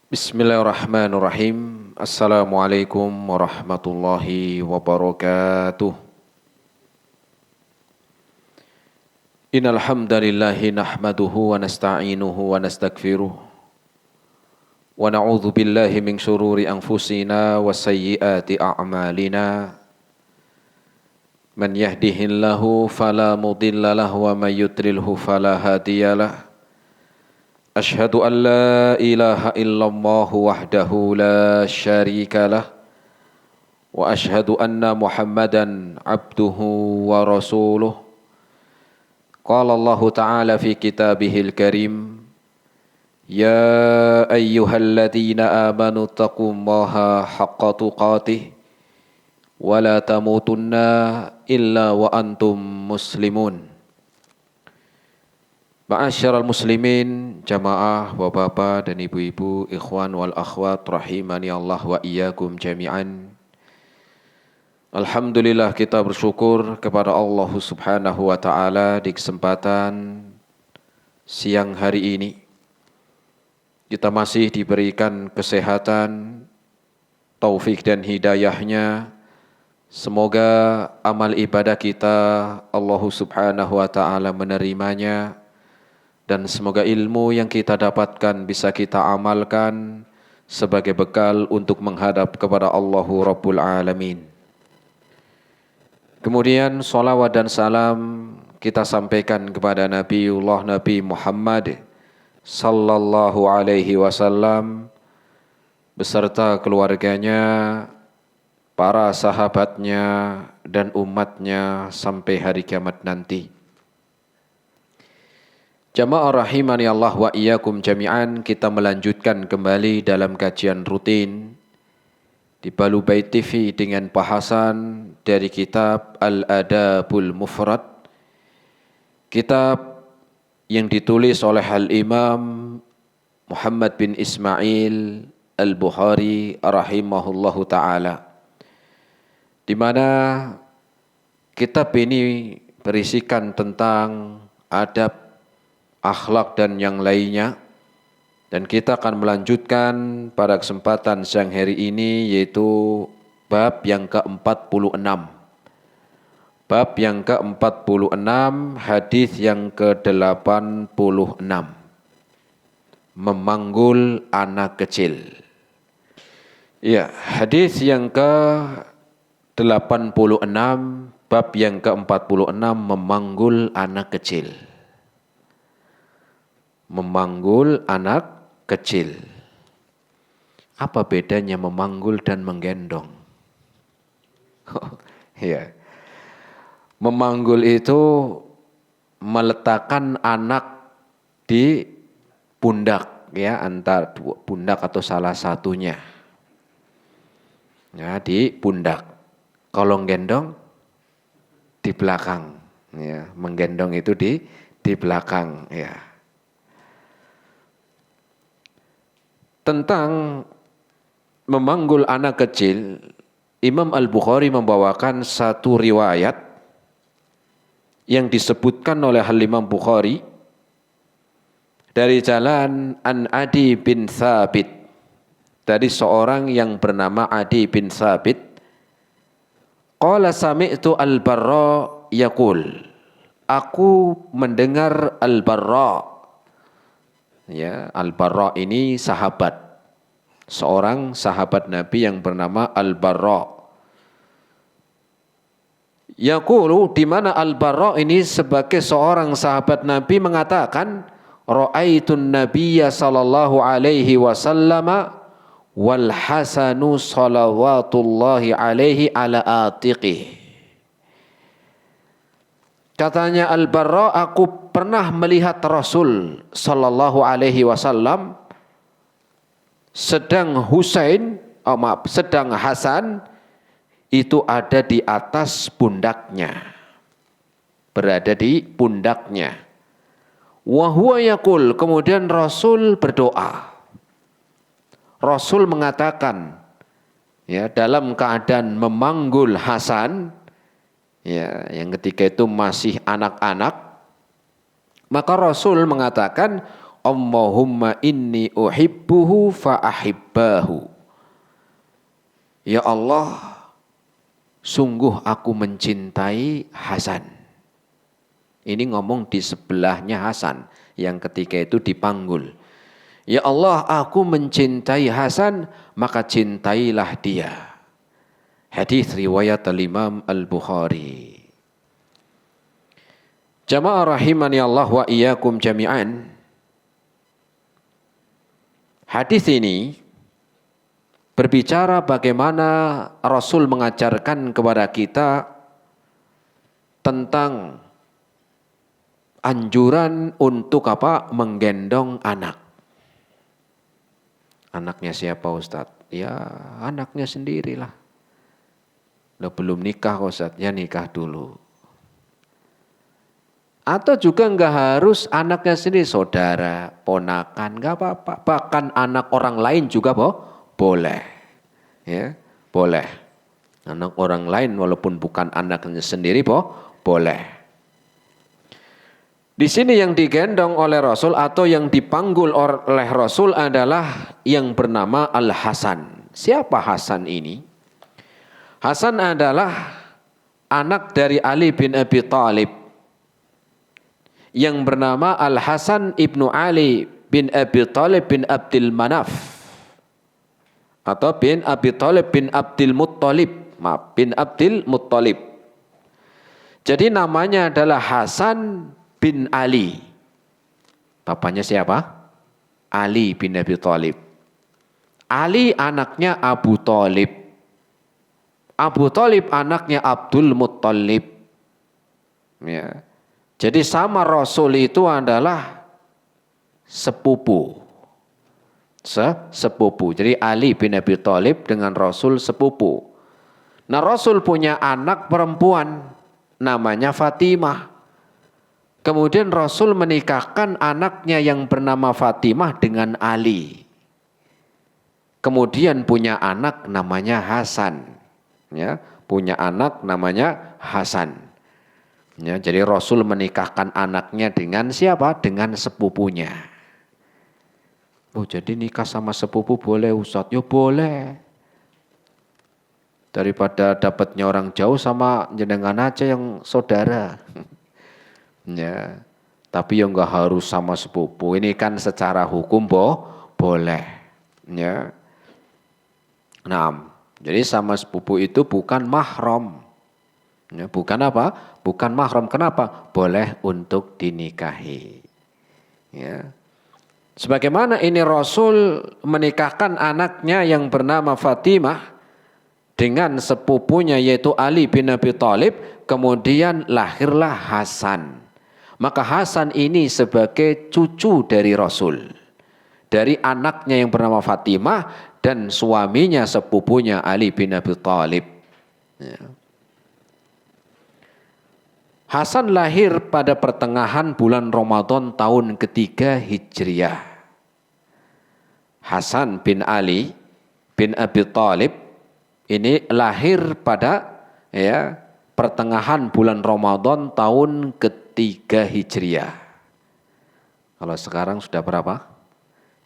Bismillahirrahmanirrahim. Assalamualaikum warahmatullahi wabarakatuh. Innal hamdalillahi nahmaduhu wa nasta'inuhu wa nastaghfiruh wa na'udzu billahi min shururi anfusina wa sayyiati a'malina. Man yahdihillahu fala mudilla lahu wa may yudlilhu fala hadiyalah. Ashhadu an la ilaha illallah wahdahu la syarika lah wa ashhadu anna Muhammadan abduhu wa rasuluh. Qala Allah Ta'ala fi kitabihil karim, ya ayyuhalladzina amanu taqullaha haqqa tuqatih wa la tamutunna illa wa antum muslimun. Ma'asyiral muslimin, jamaah, bapak-bapak dan ibu-ibu, ikhwan wal akhwat rahimani Allah wa iyyakum jami'an. Alhamdulillah, kita bersyukur kepada Allah Subhanahu wa taala di kesempatan siang hari ini. Kita masih diberikan kesehatan, taufik dan hidayahnya. Semoga amal ibadah kita Allah Subhanahu wa taala menerimanya. Dan semoga ilmu yang kita dapatkan bisa kita amalkan sebagai bekal untuk menghadap kepada Allahu Rabbul Alamin. Kemudian salawat dan salam kita sampaikan kepada Nabi Muhammad sallallahu alaihi wasallam beserta keluarganya, para sahabatnya dan umatnya sampai hari kiamat nanti. Jamaah rahimani Allah wa iyyakum jami'an, kita melanjutkan kembali dalam kajian rutin di Balu Bait TV dengan bahasan dari kitab Al-Adabul Mufrad, kitab yang ditulis oleh Al-Imam Muhammad bin Ismail Al-Bukhari rahimahullahu ta'ala, di mana kitab ini berisikan tentang adab, akhlak dan yang lainnya. Dan kita akan melanjutkan pada kesempatan siang hari ini, yaitu bab yang ke-46. Bab yang ke-46, hadis yang ke-86. Memanggul anak kecil. Ya, hadis yang ke-86, bab yang ke-46, memanggul anak kecil. Memanggul anak kecil. Apa bedanya memanggul dan menggendong? Ya. Memanggul itu meletakkan anak di pundak, ya, antara dua pundak atau salah satunya. Ya, di pundak. Kalau gendong di belakang, ya, menggendong itu di belakang, ya. Tentang memanggul anak kecil, Imam Al-Bukhari membawakan satu riwayat yang disebutkan oleh Imam Bukhari dari jalan An Adi bin Thabit, dari seorang yang bernama Adi bin Thabit. Qala sami'tu Al-Barra yaqul, aku mendengar Al-Barra. Ya, Al-Barra ini sahabat, seorang sahabat Nabi yang bernama Al-Barra. Yaqulu, di mana Al-Barra ini sebagai seorang sahabat Nabi mengatakan, ra'aitun nabiyya sallallahu alaihi wasallam wal hasanu salawatullahi alaihi ala atiqih. Katanya Al-Barra, aku pernah melihat Rasul sallallahu alaihi wasallam sedang Hasan itu ada di atas pundaknya, berada di pundaknya. Wa huwa yaqul, kemudian Rasul berdoa. Rasul mengatakan, ya, dalam keadaan memanggul Hasan, ya, yang ketika itu masih anak-anak, maka Rasul mengatakan, Allahumma inni uhibbuhu fa ahibbahu. Ya Allah, sungguh aku mencintai Hasan. Ini ngomong di sebelahnya Hasan, yang ketika itu dipanggul. Ya Allah, aku mencintai Hasan, maka cintailah dia. Hadis riwayat Imam Al-Bukhari. Jamaah rahimani Allah wa iyyakum jami'an. Hadis ini berbicara bagaimana Rasul mengajarkan kepada kita tentang anjuran untuk apa? Menggendong anak. Anaknya siapa Ustadz? Ya anaknya sendirilah. Udah belum nikah Ustadz, ya nikah dulu. Atau juga enggak harus anaknya sendiri, saudara, ponakan, enggak apa-apa. Bahkan anak orang lain juga boleh. Ya, boleh. Anak orang lain walaupun bukan anaknya sendiri boleh. Di sini yang digendong oleh Rasul atau yang dipanggul oleh Rasul adalah yang bernama Al-Hasan. Siapa Hasan ini? Hasan adalah anak dari Ali bin Abi Thalib yang bernama Al-Hasan ibnu Ali bin Abi Thalib bin Abdul Manaf atau bin Abi Thalib bin Abdul Muttalib, bin Abdul Muttalib. Jadi namanya adalah Hasan bin Ali. Bapaknya siapa? Ali bin Abi Thalib. Ali anaknya Abu Thalib. Abu Thalib anaknya Abdul Muttalib. Ya. Jadi sama Rasul itu adalah sepupu. Sepupu. Jadi Ali bin Abi Thalib dengan Rasul sepupu. Nah Rasul punya anak perempuan namanya Fatimah. Kemudian Rasul menikahkan anaknya yang bernama Fatimah dengan Ali. Kemudian punya anak namanya Hasan. Ya, punya anak namanya Hasan. Ya, jadi Rasul menikahkan anaknya dengan siapa? Dengan sepupunya. Oh, jadi nikah sama sepupu boleh Ustadz? Ya boleh. Daripada dapatnya orang jauh sama jenengan aja yang saudara. Ya, tapi yang enggak harus sama sepupu. Ini kan secara hukum boleh. Ya. Nah, jadi sama sepupu itu bukan mahram. Ya, bukan apa? Bukan mahram. Kenapa? Boleh untuk dinikahi. Ya. Sebagaimana ini Rasul menikahkan anaknya yang bernama Fatimah dengan sepupunya yaitu Ali bin Abi Thalib, kemudian lahirlah Hasan. Maka Hasan ini sebagai cucu dari Rasul. Dari anaknya yang bernama Fatimah dan suaminya sepupunya Ali bin Abi Thalib. Ya. Hasan lahir pada pertengahan bulan Ramadan tahun ketiga Hijriah. Hasan bin Ali bin Abi Thalib ini lahir pada pertengahan bulan Ramadan tahun ketiga Hijriah. Kalau sekarang sudah berapa?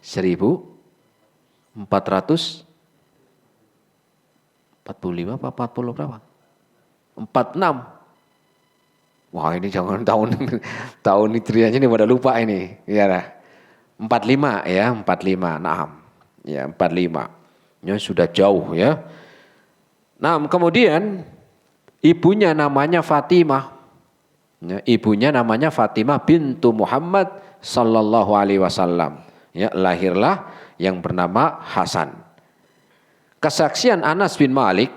1445 apa 40 berapa? 46. Wah ini jangan tahun hijriahnya ini pada lupa ini. Ya, 45 ya, 45. Nah, ya 45. Ya sudah jauh ya. Nah, kemudian ibunya namanya Fatimah. Ya, ibunya namanya Fatimah bintu Muhammad sallallahu alaihi wasallam. Ya, lahirlah yang bernama Hasan. Kesaksian Anas bin Malik,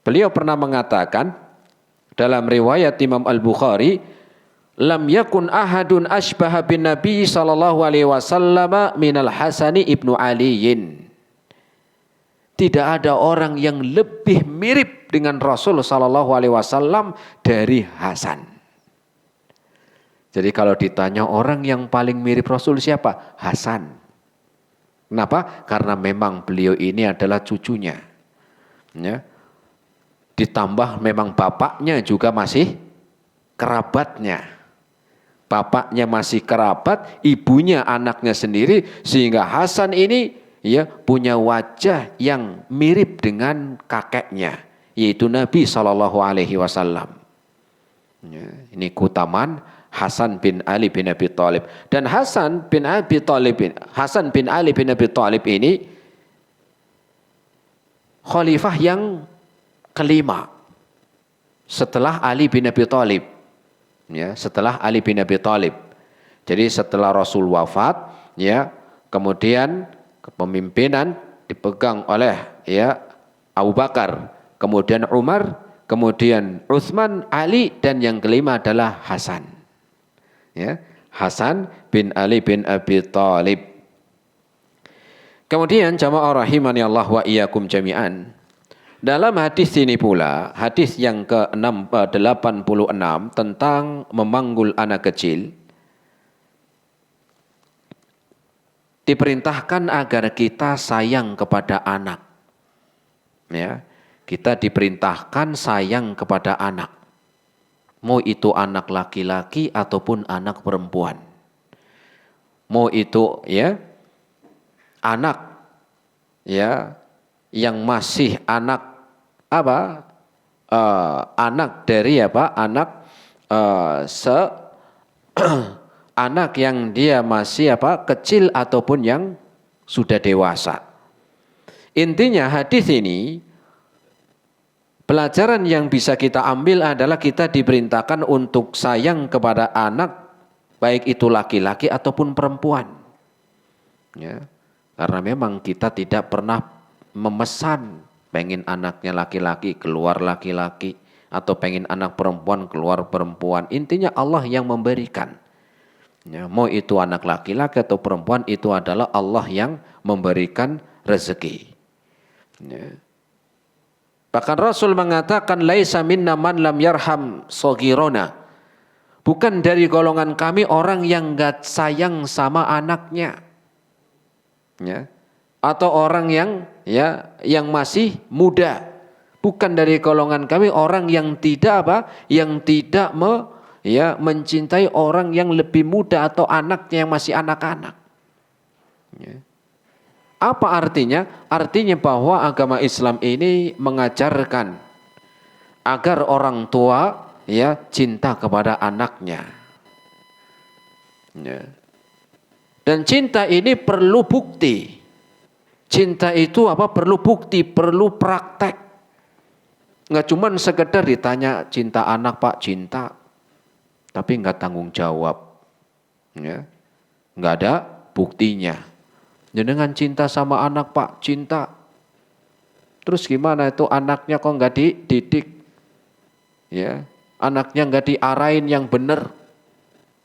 beliau pernah mengatakan dalam riwayat Imam Al-Bukhari, lam yakun ahadun asbaha bin Nabi sallallahu alaihi wasallam minal Hasani ibnu Aliyin. Tidak ada orang yang lebih mirip dengan Rasul sallallahu alaihi wasallam dari Hasan. Jadi kalau ditanya orang yang paling mirip Rasul siapa? Hasan. Kenapa? Karena memang beliau ini adalah cucunya. Ya. Ditambah memang bapaknya juga masih kerabatnya. bapaknya masih kerabat, ibunya anaknya sendiri, sehingga Hasan ini ya punya wajah yang mirip dengan kakeknya, yaitu Nabi SAW. Ya, ini keutamaan Hasan bin Ali bin Abi Thalib. Dan Hasan bin Ali bin Abi Thalib ini khalifah yang kelima setelah Ali bin Abi Thalib. Ya, setelah Ali bin Abi Thalib. Jadi setelah Rasul wafat, ya, kemudian kepemimpinan dipegang oleh ya Abu Bakar, kemudian Umar, kemudian Utsman, Ali, dan yang kelima adalah Hasan. Ya, Hasan bin Ali bin Abi Thalib. Kemudian jamaah rahimani Allah wa iyyakum jami'an. Dalam hadis ini pula, hadis yang ke-86 tentang memanggul anak kecil, diperintahkan agar kita sayang kepada anak. Ya, kita diperintahkan sayang kepada anak. Mau itu anak laki-laki ataupun anak perempuan. Mau itu ya anak ya yang masih anak anak dari anak yang dia masih kecil ataupun yang sudah dewasa. Intinya hadis ini, pelajaran yang bisa kita ambil adalah kita diperintahkan untuk sayang kepada anak, baik itu laki-laki ataupun perempuan. Ya, karena memang kita tidak pernah memesan pengen anaknya laki-laki keluar laki-laki atau pengen anak perempuan keluar perempuan. Intinya Allah yang memberikan. Ya, mau itu anak laki-laki atau perempuan, itu adalah Allah yang memberikan rezeki. Ya. Bahkan Rasul mengatakan laisa minna man lam yarham saghirona. Bukan dari golongan kami orang yang enggak sayang sama anaknya. Ya. Atau orang yang masih muda. Bukan dari golongan kami orang yang tidak mencintai orang yang lebih muda atau anaknya yang masih anak-anak. Ya. Apa artinya? Artinya bahwa agama Islam ini mengajarkan agar orang tua ya cinta kepada anaknya. Ya. Dan cinta ini perlu bukti. Cinta itu perlu bukti, perlu praktek. Nggak cuma sekedar ditanya cinta anak Pak, cinta. Tapi nggak tanggung jawab. Ya. Nggak ada buktinya. Jenengan cinta sama anak Pak, cinta. Terus gimana itu anaknya kok nggak dididik? Ya. Anaknya nggak diarahin yang benar.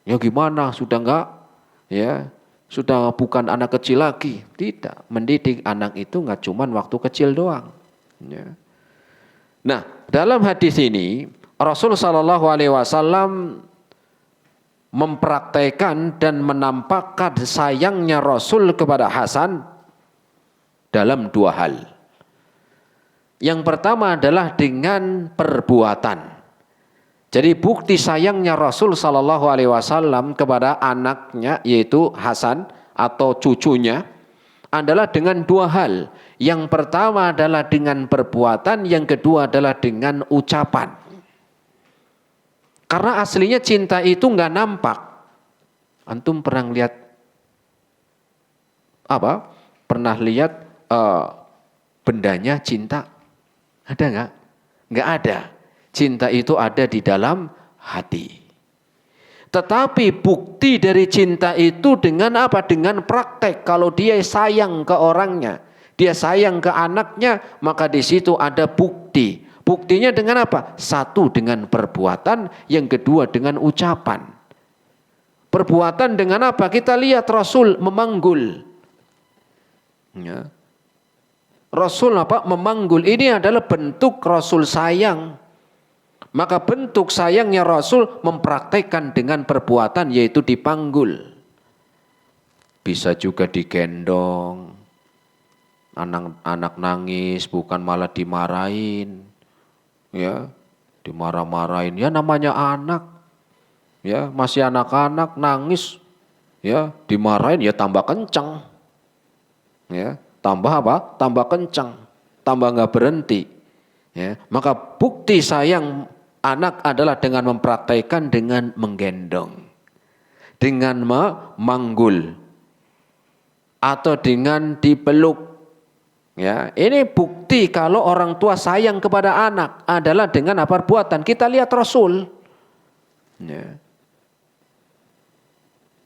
Ya gimana, sudah nggak? Ya. Sudah bukan anak kecil lagi. Tidak. Mendidik anak itu nggak cuma waktu kecil doang. Ya. Nah, dalam hadis ini Rasul SAW mempraktekkan dan menampakkan sayangnya Rasul kepada Hasan dalam dua hal. Yang pertama adalah dengan perbuatan. Jadi bukti sayangnya Rasul SAW kepada anaknya yaitu Hasan atau cucunya adalah dengan dua hal. Yang pertama adalah dengan perbuatan, yang kedua adalah dengan ucapan. Karena aslinya cinta itu nggak nampak. Antum pernah lihat Pernah lihat bendanya cinta? Ada nggak? Nggak ada. Cinta itu ada di dalam hati. Tetapi bukti dari cinta itu dengan apa? Dengan praktek. Kalau dia sayang ke orangnya, dia sayang ke anaknya, maka di situ ada bukti. Buktinya dengan apa? Satu dengan perbuatan, yang kedua dengan ucapan. Perbuatan dengan apa? Kita lihat Rasul memanggul. Ya. Rasul memanggul. Ini adalah bentuk Rasul sayang. Maka bentuk sayangnya Rasul mempraktekkan dengan perbuatan, yaitu dipanggul. Bisa juga digendong. Anak nangis bukan malah dimarahin. Ya, dimarah-marahin. Ya namanya anak. ya masih anak-anak nangis, ya dimarahin ya tambah kencang, ya tambah apa? Tambah kencang, tambah nggak berhenti. Ya, maka bukti sayang anak adalah dengan mempraktekkan dengan menggendong, dengan memanggul, atau dengan dipeluk. Ya, ini bukti kalau orang tua sayang kepada anak adalah dengan apa perbuatan. Kita lihat Rasul. Ya.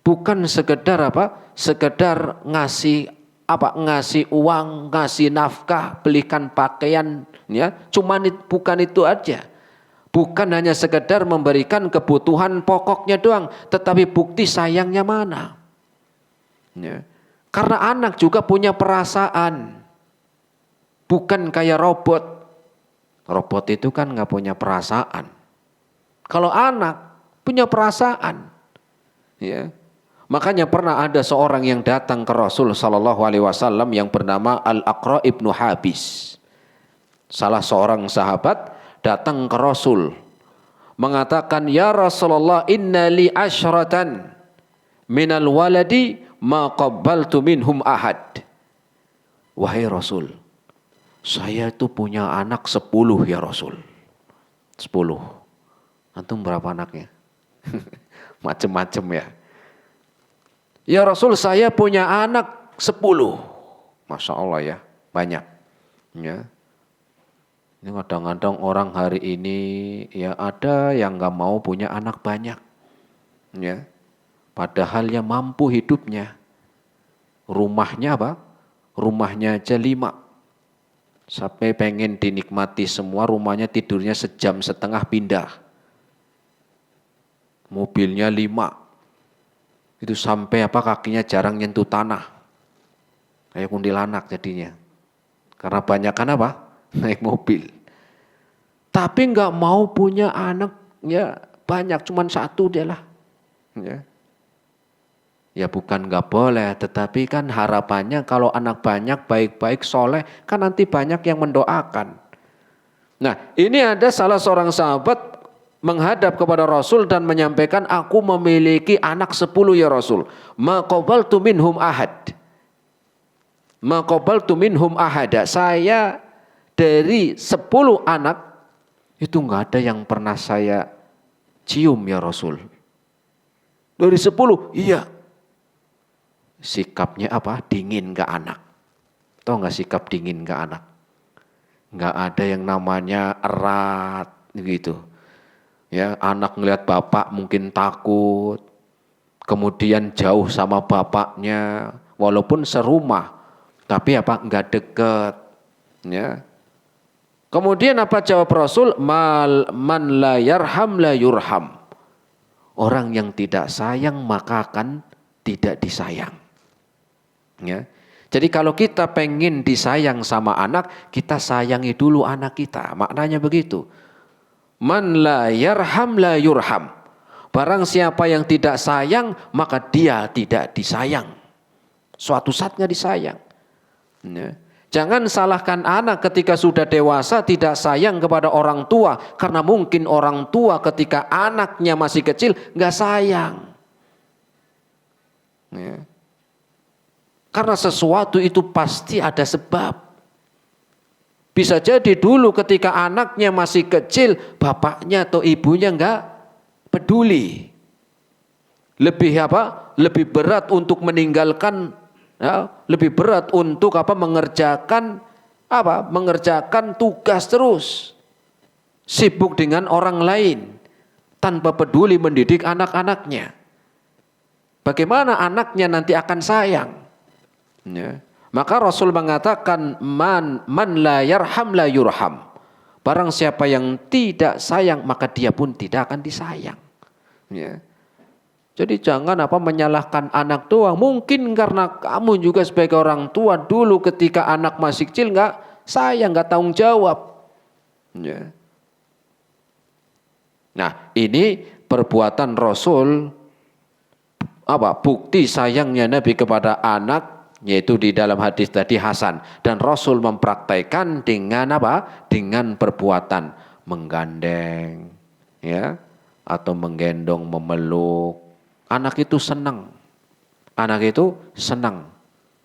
Bukan sekedar apa? Sekedar ngasih apa? Ngasih uang, ngasih nafkah, belikan pakaian, ya. Bukan itu aja. Bukan hanya sekedar memberikan kebutuhan pokoknya doang, tetapi bukti sayangnya mana? Ya. Karena anak juga punya perasaan. Bukan kayak robot. Robot itu kan nggak punya perasaan. Kalau anak punya perasaan, ya. Makanya pernah ada seorang yang datang ke Rasul Sallallahu Alaihi Wasallam yang bernama Al-Aqra ibnu Habis. Salah seorang sahabat datang ke Rasul mengatakan, ya Rasulullah, inna li asyratan minal waladi ma qabbaltu minhum ahad. Wahai Rasul, saya itu punya anak 10 ya Rasul. 10. Antum berapa anaknya? Macem-macem ya. Ya Rasul, saya punya anak 10. Masya Allah ya, banyak. Ya. Ini kadang-kadang orang hari ini ya ada yang nggak mau punya anak banyak. Ya. Padahal ya mampu hidupnya. Rumahnya apa? Rumahnya aja 5. Sampai pengen dinikmati semua, rumahnya tidurnya sejam setengah pindah. Mobilnya 5. Itu sampai apa kakinya jarang nyentuh tanah. Kayak kuntilanak jadinya. Karena banyakan apa? Naik mobil. Tapi nggak mau punya anak ya banyak, cuman 1 dia lah. Ya. Ya bukan nggak boleh, tetapi kan harapannya kalau anak banyak, baik-baik, soleh, kan nanti banyak yang mendoakan. Nah, ini ada salah seorang sahabat menghadap kepada Rasul dan menyampaikan, aku memiliki anak 10 ya Rasul. Ma qabaltu minhum ahad. Ma qabaltu minhum ahada. Saya dari 10 anak, itu nggak ada yang pernah saya cium ya Rasul. Dari 10, iya. Sikapnya apa? Dingin ke anak. Tahu nggak sikap dingin ke anak? Nggak ada yang namanya erat gitu. Ya, anak ngelihat bapak mungkin takut. Kemudian jauh sama bapaknya, walaupun serumah, tapi apa? Nggak deket. Ya. Kemudian apa jawab Rasul? Man la yarham la yurham. Orang yang tidak sayang maka akan tidak disayang. Ya. Jadi kalau kita pengen disayang sama anak, kita sayangi dulu anak kita. Maknanya begitu. Man la yarham la yurham. Barang siapa yang tidak sayang, maka dia tidak disayang. Suatu saat nggak disayang. Ya. Jangan salahkan anak ketika sudah dewasa tidak sayang kepada orang tua. Karena mungkin orang tua ketika anaknya masih kecil nggak sayang. Ya. Karena sesuatu itu pasti ada sebab. Bisa jadi dulu ketika anaknya masih kecil, bapaknya atau ibunya enggak peduli. Lebih apa? Lebih berat untuk meninggalkan, ya, lebih berat untuk apa? Mengerjakan apa? Mengerjakan tugas terus. Sibuk dengan orang lain tanpa peduli mendidik anak-anaknya. Bagaimana anaknya nanti akan sayang? Ya. Maka Rasul mengatakan man la yarham la yurham. Barang siapa yang tidak sayang maka dia pun tidak akan disayang. Ya. Jadi jangan apa menyalahkan anak doang. Mungkin karena kamu juga sebagai orang tua dulu ketika anak masih kecil nggak sayang, nggak tanggung jawab. Ya. Nah ini perbuatan Rasul apa bukti sayangnya Nabi kepada anak. Yaitu di dalam hadis tadi Hasan, dan Rasul mempraktikkan dengan apa? Dengan perbuatan menggandeng, ya, atau menggendong, memeluk, anak itu senang. Anak itu senang.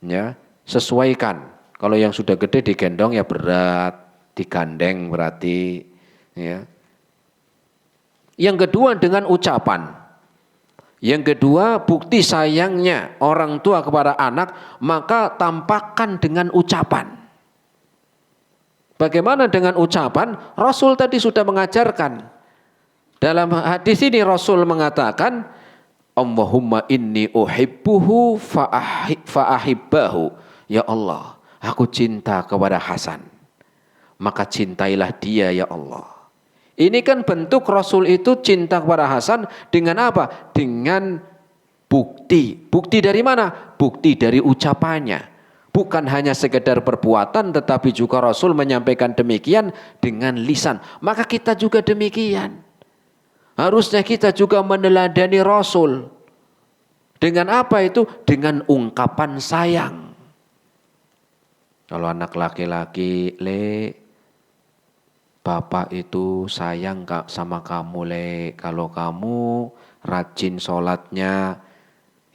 Ya, sesuaikan. Kalau yang sudah gede digendong ya berat, digandeng berarti. Ya. Yang kedua dengan ucapan. Yang kedua bukti sayangnya orang tua kepada anak, maka tampakkan dengan ucapan. Bagaimana dengan ucapan? Rasul tadi sudah mengajarkan. Dalam hadis ini Rasul mengatakan, Allahumma inni uhibbuhu fa'ahibbahu. Ya Allah, aku cinta kepada Hasan, maka cintailah dia ya Allah. Ini kan bentuk Rasul itu cinta kepada Hasan dengan apa? Dengan bukti. Bukti dari mana? Bukti dari ucapannya. Bukan hanya sekedar perbuatan, tetapi juga Rasul menyampaikan demikian dengan lisan. Maka kita juga demikian. Harusnya kita juga meneladani Rasul. Dengan apa itu? Dengan ungkapan sayang. Kalau anak laki-laki, bapak itu sayang sama kamu, kalau kamu rajin sholatnya,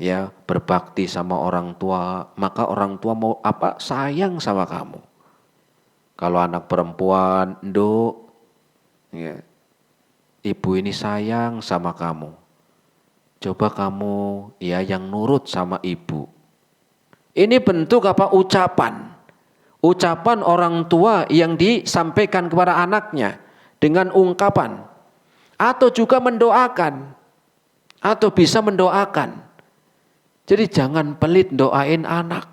ya berbakti sama orang tua, maka orang tua mau apa? Sayang sama kamu. Kalau anak perempuan, Nduk, ya, ibu ini sayang sama kamu. Coba kamu ya yang nurut sama ibu. Ini bentuk apa? Ucapan. Ucapan orang tua yang disampaikan kepada anaknya dengan ungkapan. Atau juga mendoakan. Atau bisa mendoakan. Jadi jangan pelit doain anak.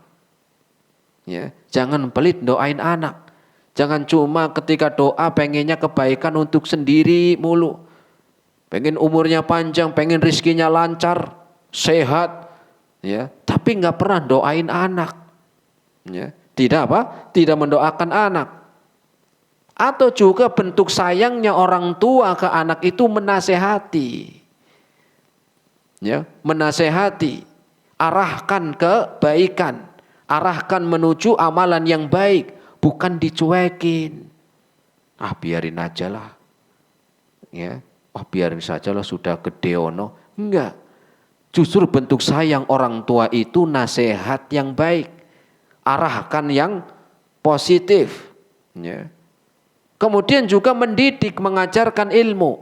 Ya, jangan pelit doain anak. Jangan cuma ketika doa pengennya kebaikan untuk sendiri mulu. Pengen umurnya panjang, pengen rizkinya lancar, sehat, ya, tapi nggak pernah doain anak. Ya, tidak apa? Tidak mendoakan anak. Atau juga bentuk sayangnya orang tua ke anak itu menasehati. Ya, menasehati. Arahkan kebaikan, arahkan menuju amalan yang baik, bukan dicuekin. Ah biarin aja lah, ya, biarin saja lah sudah gede ono. Enggak, justru bentuk sayang orang tua itu nasihat yang baik, arahkan yang positif. Ya. Kemudian juga mendidik, mengajarkan ilmu,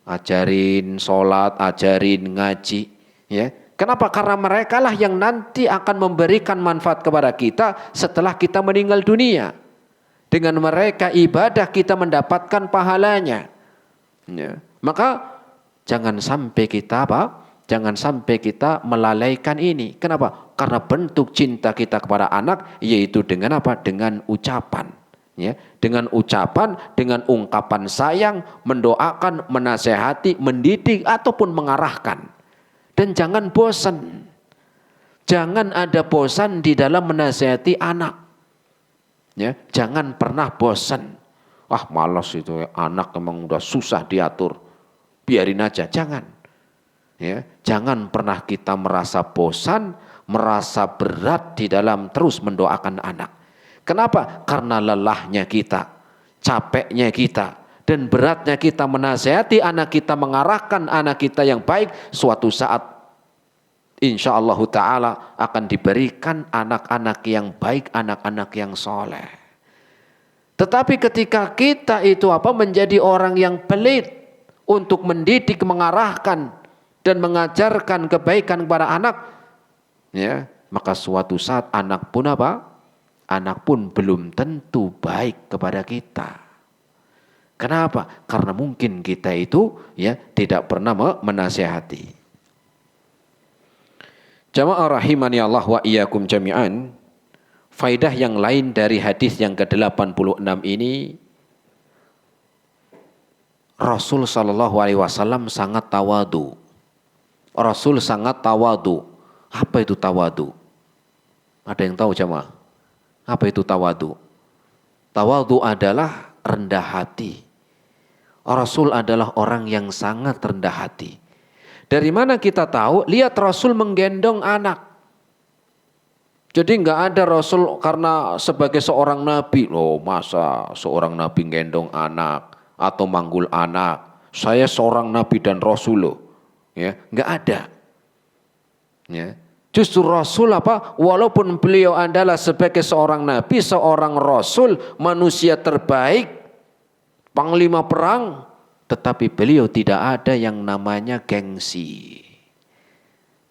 ajarin sholat, ajarin ngaji, ya. Kenapa? Karena mereka lah yang nanti akan memberikan manfaat kepada kita setelah kita meninggal dunia. Dengan mereka ibadah kita mendapatkan pahalanya. Ya. Maka jangan sampai kita apa? Jangan sampai kita melalaikan ini. Kenapa? Karena bentuk cinta kita kepada anak yaitu dengan apa? Dengan ucapan. Ya. Dengan ucapan, dengan ungkapan sayang, mendoakan, menasehati, mendidik ataupun mengarahkan. Dan jangan bosan. Jangan ada bosan di dalam menasihati anak. Ya, jangan pernah bosan. Wah, malas itu anak emang udah susah diatur. Biarin aja, jangan. Ya, jangan pernah kita merasa bosan, merasa berat di dalam terus mendoakan anak. Kenapa? Karena lelahnya kita, capeknya kita, dan beratnya kita menasihati anak kita, mengarahkan anak kita yang baik, suatu saat insyaallah ta'ala akan diberikan anak-anak yang baik, anak-anak yang soleh. Tetapi ketika kita itu menjadi orang yang pelit untuk mendidik, mengarahkan dan mengajarkan kebaikan kepada anak, ya, maka suatu saat anak pun Anak pun belum tentu baik kepada kita. Kenapa? Karena mungkin kita itu ya tidak pernah menasihati. Jamaah rahimani Allah wa iyyakum jami'an. Faidah yang lain dari hadis yang ke-86 ini, Rasul sallallahu alaihi wasallam sangat tawadu. Rasul sangat tawadu. Apa itu tawadu? Ada yang tahu jamaah? Apa itu tawadu? Tawadu adalah rendah hati. Rasul adalah orang yang sangat rendah hati. Dari mana kita tahu? Lihat Rasul menggendong anak. Jadi enggak ada Rasul karena sebagai seorang nabi, loh masa seorang nabi gendong anak atau manggul anak. saya seorang nabi dan rasul loh. Ya, enggak ada. Ya. Justru Rasul walaupun beliau adalah sebagai seorang nabi, seorang rasul, manusia terbaik, panglima perang, tetapi beliau tidak ada yang namanya gengsi.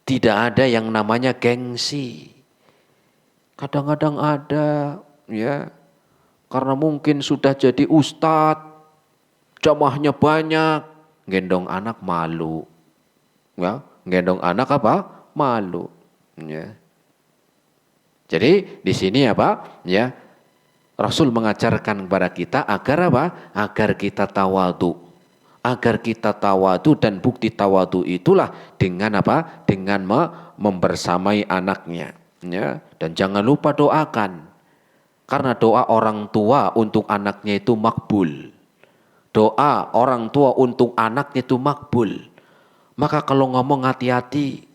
Tidak ada yang namanya gengsi. Kadang-kadang ada, ya, karena mungkin sudah jadi ustadz, jamaahnya banyak, gendong anak malu. Ya, gendong anak malu. Ya. Jadi di sini ya, Rasul mengajarkan kepada kita agar agar kita tawadu. Agar kita tawadu, dan bukti tawadu itulah dengan dengan membersamai anaknya. Ya. Dan jangan lupa doakan. Karena doa orang tua untuk anaknya itu makbul. Doa orang tua untuk anaknya itu makbul. Maka kalau ngomong hati-hati.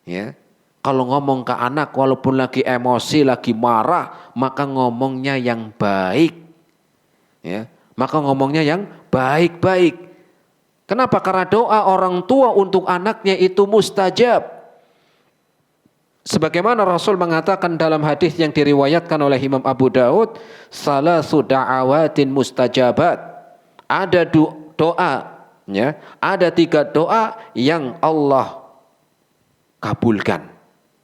Ya. Kalau ngomong ke anak walaupun lagi emosi, lagi marah, maka ngomongnya yang baik. Ya. Maka ngomongnya yang baik-baik. Kenapa? Karena doa orang tua untuk anaknya itu mustajab. Sebagaimana Rasul mengatakan dalam hadis yang diriwayatkan oleh Imam Abu Daud, salasu da'awatin mustajabat. Ada doa, ya, ada 3 doa yang Allah kabulkan.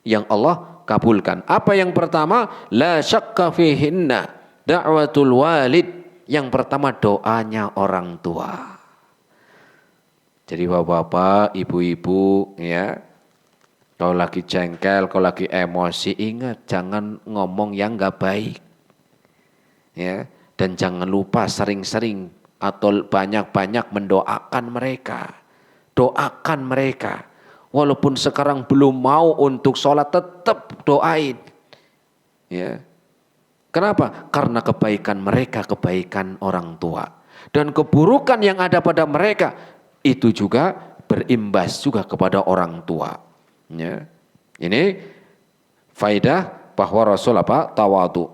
Yang Allah kabulkan. Apa yang pertama? La syakka fihinna da'watul walid. Yang pertama doanya orang tua. Jadi bapak-bapak, ibu-ibu, ya, kalau lagi jengkel, kalau lagi emosi, ingat jangan ngomong yang gak baik. Ya, dan jangan lupa sering-sering atau banyak-banyak mendoakan mereka. Doakan mereka. Walaupun sekarang belum mau untuk sholat, tetap doain. Ya. Kenapa? Karena kebaikan mereka, kebaikan orang tua. Dan keburukan yang ada pada mereka, itu juga berimbas juga kepada orang tua. Ya. Ini faedah bahwa Rasul tawadu.